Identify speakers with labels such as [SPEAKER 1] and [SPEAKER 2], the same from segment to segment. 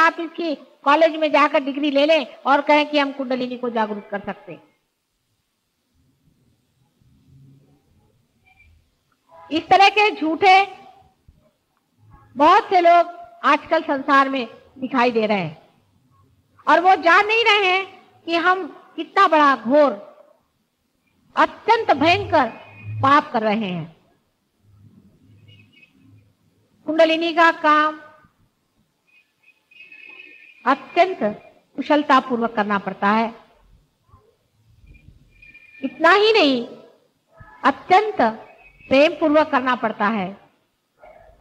[SPEAKER 1] आप इसकी कॉलेज में जाकर डिग्री ले लें और कहें कि हम कुंडलिनी को जागरूक कर सकते हैं। इस तरह के झूठे बहुत से लोग आजकल संसार में दिखाई दे रहे हैं और वो जान नहीं रहे हैं कि हम कितना बड़ा घोर अत्यंत भयंकर पाप कर रहे हैं। कुंडलिनी का काम अत्यंत कुशलता पूर्वक करना पड़ता है। इतना ही नहीं, अत्यंत प्रेम पूर्वक करना पड़ता है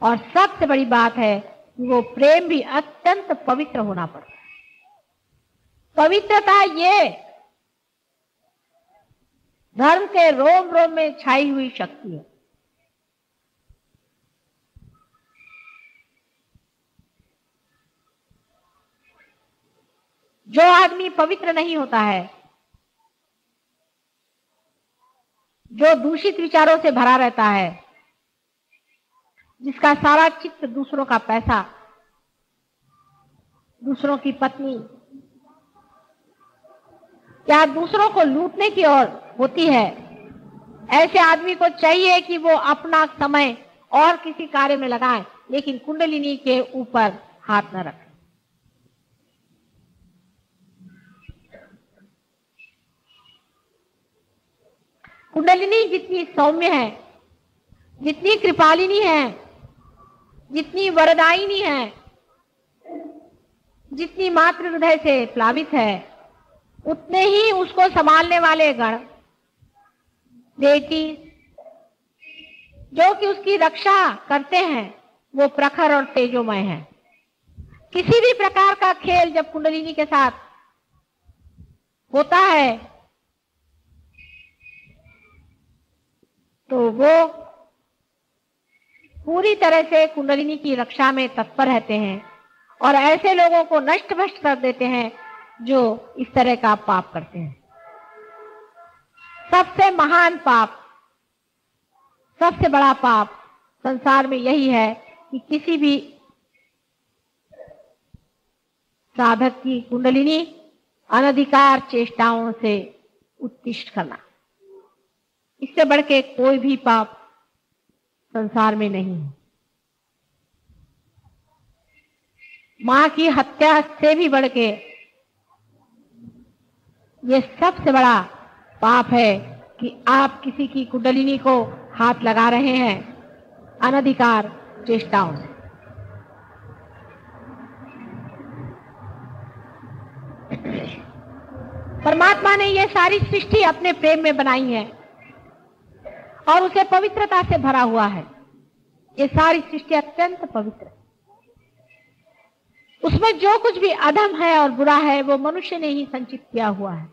[SPEAKER 1] और सबसे बड़ी बात है कि वो प्रेम भी अत्यंत पवित्र होना पड़ता है। पवित्रता ये धर्म के रोम रोम में छाई हुई शक्ति है। जो आदमी पवित्र नहीं होता है, जो दूषित विचारों से भरा रहता है, जिसका सारा चित्त दूसरों का पैसा, दूसरों की पत्नी या दूसरों को लूटने की ओर होती है, ऐसे आदमी को चाहिए कि वो अपना समय और किसी कार्य में लगाए, लेकिन कुंडलिनी के ऊपर हाथ न रखे। कुंडलिनी जितनी सौम्य है, जितनी कृपालिनी है, जितनी वरदायिनी है, जितनी मातृ हृदय से प्लावित है, उतने ही उसको संभालने वाले गण बेटी जो कि उसकी रक्षा करते हैं वो प्रखर और तेजोमय है। किसी भी प्रकार का खेल जब कुंडलिनी के साथ होता है तो वो पूरी तरह से कुंडलिनी की रक्षा में तत्पर रहते हैं और ऐसे लोगों को नष्ट भ्रष्ट कर देते हैं जो इस तरह का पाप करते हैं। सबसे महान पाप, सबसे बड़ा पाप संसार में यही है कि किसी भी साधक की कुंडलिनी अनधिकार चेष्टाओं से उत्कृष्ट करना। इससे बढ़ के कोई भी पाप संसार में नहीं है। मां की हत्या से भी बढ़ के ये सबसे बड़ा पाप है कि आप किसी की कुंडलिनी को हाथ लगा रहे हैं अनधिकार चेष्टाओं से। परमात्मा ने ये सारी सृष्टि अपने प्रेम में बनाई है और उसे पवित्रता से भरा हुआ है। ये सारी सृष्टि अत्यंत पवित्र है। उसमें जो कुछ भी अधम है और बुरा है वो मनुष्य ने ही संचित किया हुआ है,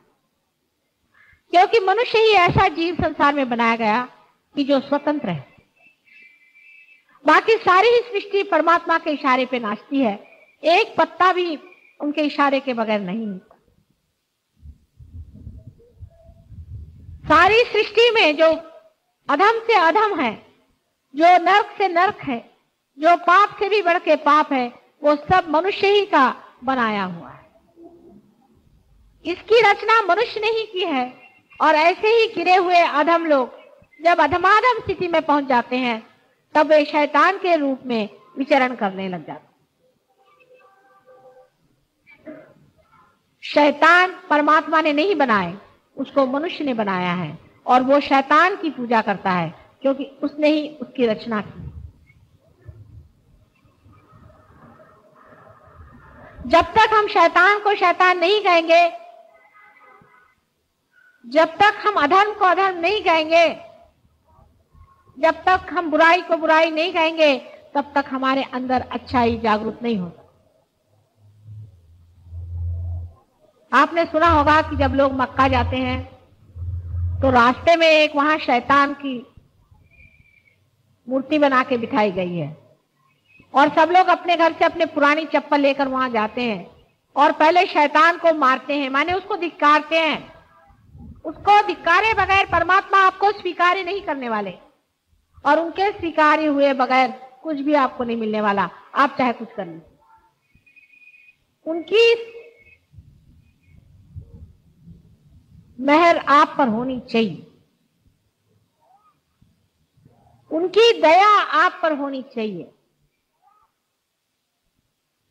[SPEAKER 1] क्योंकि मनुष्य ही ऐसा जीव संसार में बनाया गया कि जो स्वतंत्र है। बाकी सारी ही सृष्टि परमात्मा के इशारे पे नाचती है, एक पत्ता भी उनके इशारे के बगैर नहीं हिलता। सारी सृष्टि में जो अधम से अधम है, जो नर्क से नर्क है, जो पाप से भी बढ़ के पाप है, वो सब मनुष्य ही का बनाया हुआ है। इसकी रचना मनुष्य ने ही की है और ऐसे ही गिरे हुए अधम लोग जब अधमाधम स्थिति में पहुंच जाते हैं तब वे शैतान के रूप में विचरण करने लग जाते हैं। शैतान परमात्मा ने नहीं बनाए, उसको मनुष्य ने बनाया है और वो शैतान की पूजा करता है क्योंकि उसने ही उसकी रचना की। जब तक हम शैतान को शैतान नहीं कहेंगे, जब तक हम अधर्म को अधर्म नहीं कहेंगे, जब तक हम बुराई को बुराई नहीं कहेंगे, तब तक हमारे अंदर अच्छाई जागरूक नहीं होता। आपने सुना होगा कि जब लोग मक्का जाते हैं तो रास्ते में एक वहां शैतान की मूर्ति बना के बिठाई गई है और सब लोग अपने घर से अपने पुरानी चप्पल लेकर वहां जाते हैं और पहले शैतान को मारते हैं, माने उसको धिक्कारते हैं। उसको धिक्कारे बगैर परमात्मा आपको स्वीकार नहीं करने वाले और उनके स्वीकार हुए बगैर कुछ भी आपको नहीं मिलने वाला, आप चाहे कुछ कर लीजिए। उनकी मेहर आप पर होनी चाहिए, उनकी दया आप पर होनी चाहिए,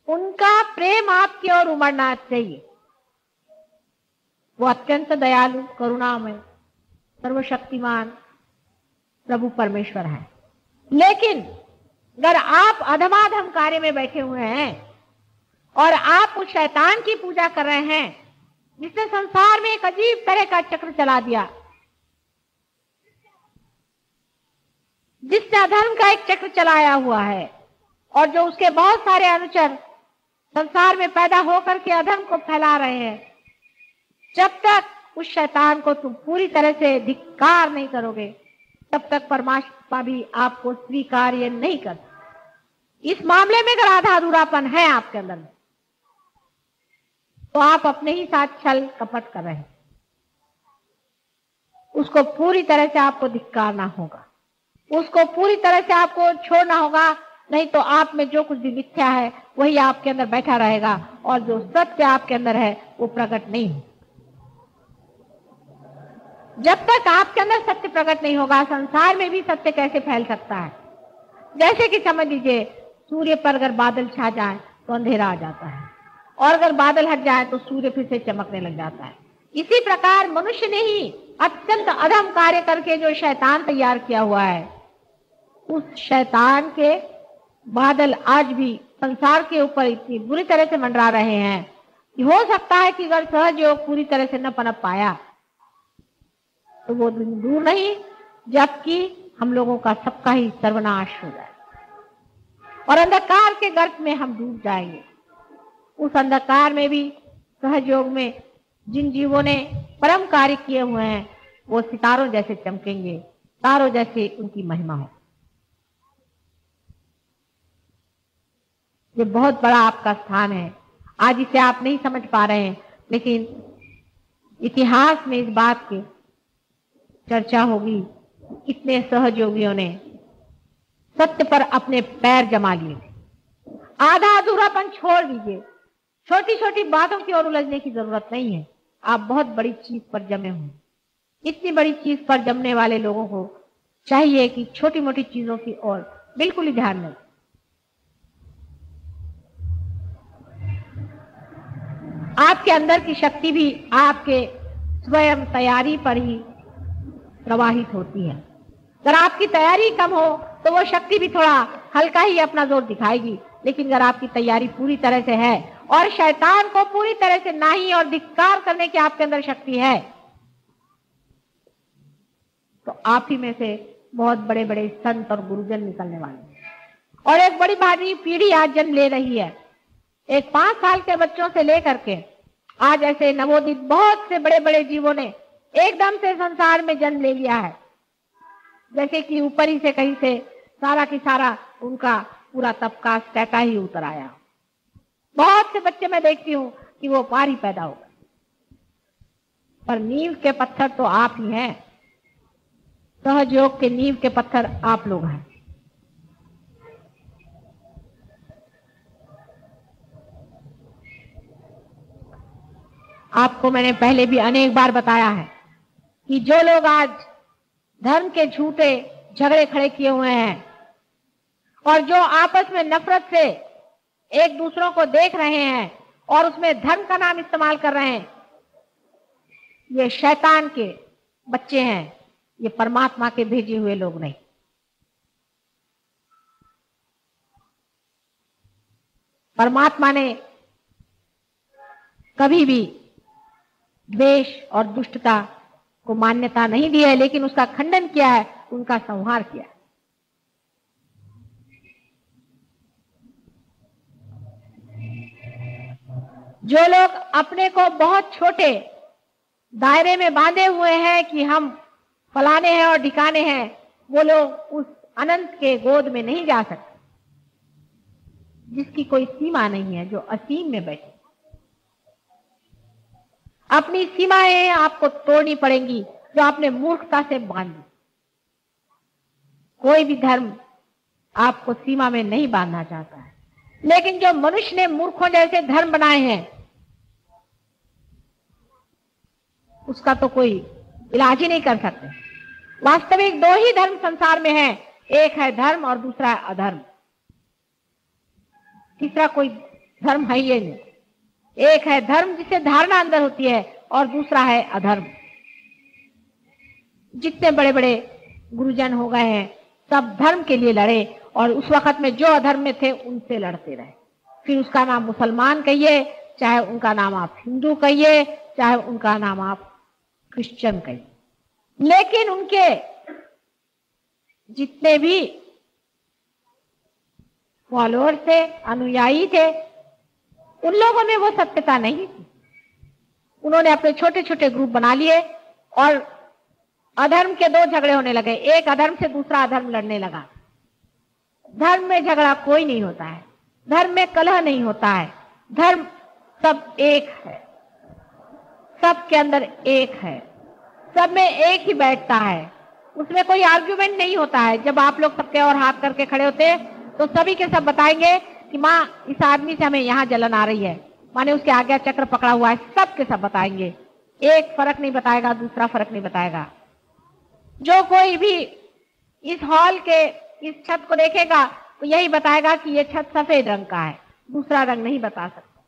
[SPEAKER 1] उनका प्रेम आपकी ओर उमड़ना चाहिए। वो अत्यंत दयालु, करुणामय, सर्वशक्तिमान प्रभु परमेश्वर है। लेकिन अगर आप अधमाधम कार्य में बैठे हुए हैं और आप उस शैतान की पूजा कर रहे हैं जिसने संसार में एक अजीब तरह का चक्र चला दिया, जिसने अधर्म का एक चक्र चलाया हुआ है, और जो उसके बहुत सारे अनुचर संसार में पैदा होकर के अधर्म को फैला रहे हैं, जब तक उस शैतान को तुम पूरी तरह से धिक्कार नहीं करोगे, तब तक परमात्मा भी आपको स्वीकार्य नहीं कर। इस मामले में अगर आधा अधूरापन है आपके अंदर में, तो आप अपने ही साथ छल कपट कर रहे हैं। उसको पूरी तरह से आपको धिक्कारना होगा, उसको पूरी तरह से आपको छोड़ना होगा, नहीं तो आप में जो कुछ भी मिथ्या है वही आपके अंदर बैठा रहेगा, और जो सत्य आपके अंदर है वो प्रकट नहीं हो। जब तक आपके अंदर सत्य प्रकट नहीं होगा, संसार में भी सत्य कैसे फैल सकता है? जैसे कि समझ लीजिए, सूर्य पर अगर बादल छा जाए तो अंधेरा आ जाता है, और अगर बादल हट जाए तो सूर्य फिर से चमकने लग जाता है। इसी प्रकार मनुष्य ने ही अत्यंत अधम कार्य करके जो शैतान तैयार किया हुआ है, उस शैतान के बादल आज भी संसार के ऊपर इतनी बुरी तरह से मंडरा रहे हैं कि हो सकता है कि अगर सहज योग पूरी तरह से न पनप पाया तो वो दिन दूर नहीं जबकि हम लोगों का सबका ही सर्वनाश हो जाए और अंधकार के गर्त में हम डूब जाएंगे। उस अंधकार में भी सहयोग में जिन जीवों ने परम कार्य किए हुए हैं, वो सितारों जैसे चमकेंगे, तारों जैसे उनकी महिमा हो। ये बहुत बड़ा आपका स्थान है। आज इसे आप नहीं समझ पा रहे हैं, लेकिन इतिहास में इस बात की चर्चा होगी। इतने सहयोगियों ने सत्य पर अपने पैर जमा लिए। आधा अधूरापन छोड़ दीजिए, छोटी छोटी बातों की ओर उलझने की जरूरत नहीं है। आप बहुत बड़ी चीज पर जमे हुए। इतनी बड़ी चीज पर जमने वाले लोगों को चाहिए कि छोटी मोटी चीजों की ओर बिल्कुल ही ध्यान नहीं। आपके अंदर की शक्ति भी आपके स्वयं तैयारी पर ही प्रवाहित होती है। अगर आपकी तैयारी कम हो तो वो शक्ति भी थोड़ा हल्का ही अपना जोर दिखाएगी, लेकिन अगर आपकी तैयारी पूरी तरह से है और शैतान को पूरी तरह से नाही और धिक्कार करने की आपके अंदर शक्ति है, तो आप ही में से बहुत बड़े बड़े संत और गुरुजन निकलने वाले हैं। और एक बड़ी भारी पीढ़ी आज जन्म ले रही है। एक 5 साल के बच्चों से लेकर के आज ऐसे नवोदित बहुत से बड़े बड़े जीवों ने एकदम से संसार में जन्म ले लिया है, जैसे कि ऊपर ही से कहीं से सारा की सारा उनका पूरा तबका टैका ही उतर आया। बहुत से बच्चे मैं देखती हूँ कि वो पार ही पैदा हो गए, पर नींव के पत्थर तो आप ही हैं। सहयोग के नींव के पत्थर आप लोग हैं। आपको मैंने पहले भी अनेक बार बताया है कि जो लोग आज धर्म के झूठे झगड़े खड़े किए हुए हैं और जो आपस में नफरत से एक दूसरों को देख रहे हैं और उसमें धर्म का नाम इस्तेमाल कर रहे हैं, ये शैतान के बच्चे हैं, ये परमात्मा के भेजे हुए लोग नहीं। परमात्मा ने कभी भी द्वेष और दुष्टता को मान्यता नहीं दी है, लेकिन उसका खंडन किया है, उनका संहार किया है। जो लोग अपने को बहुत छोटे दायरे में बांधे हुए हैं कि हम फलाने हैं और ढिकाने हैं, वो लोग उस अनंत के गोद में नहीं जा सकते जिसकी कोई सीमा नहीं है, जो असीम में बैठे। अपनी सीमाएं आपको तोड़नी पड़ेंगी जो आपने मूर्खता से बांधी। कोई भी धर्म आपको सीमा में नहीं बांधना चाहता है, लेकिन जो मनुष्य ने मूर्खों जैसे धर्म बनाए हैं, उसका तो कोई इलाज ही नहीं कर सकते। वास्तविक दो ही धर्म संसार में है, एक है धर्म और दूसरा है अधर्म। तीसरा कोई धर्म है ही नहीं। एक है धर्म जिसे धारणा अंदर होती है, और दूसरा है अधर्म। जितने बड़े बड़े गुरुजन हो गए हैं सब धर्म के लिए लड़े, और उस वक्त में जो अधर्म में थे उनसे लड़ते रहे। फिर उसका नाम मुसलमान कहिए, चाहे उनका नाम आप हिंदू कहिए, चाहे उनका नाम आप क्रिश्चियन कहिए, लेकिन उनके जितने भी फॉलोअर थे, अनुयायी थे, उन लोगों में वो सत्यता नहीं थी। उन्होंने अपने छोटे छोटे ग्रुप बना लिए और अधर्म के दो झगड़े होने लगे। एक अधर्म से दूसरा अधर्म लड़ने लगा। धर्म में झगड़ा कोई नहीं होता है, धर्म में कलह नहीं होता है। धर्म सब एक है, सब के अंदर एक है, सब में एक ही बैठता है। उसमें कोई आर्ग्यूमेंट नहीं होता है। जब आप लोग सबके और हाथ करके खड़े होते हैं तो सभी के सब बताएंगे कि माँ इस आदमी से हमें यहाँ जलन आ रही है, माने उसके आज्ञा चक्र पकड़ा हुआ है, सब के सब बताएंगे। एक फर्क नहीं बताएगा, दूसरा फर्क नहीं बताएगा। जो कोई भी इस हॉल के इस छत को देखेगा तो यही बताएगा कि ये छत सफेद रंग का है, दूसरा रंग नहीं बता सकता।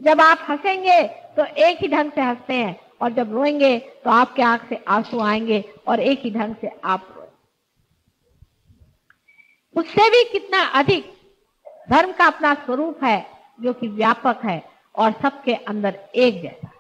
[SPEAKER 1] जब आप हंसेंगे तो एक ही ढंग से हंसते हैं, और जब रोएंगे तो आपके आंख से आंसू आएंगे और एक ही ढंग से आप रोएंगे। उससे भी कितना अधिक धर्म का अपना स्वरूप है जो कि व्यापक है और सबके अंदर एक जैसा।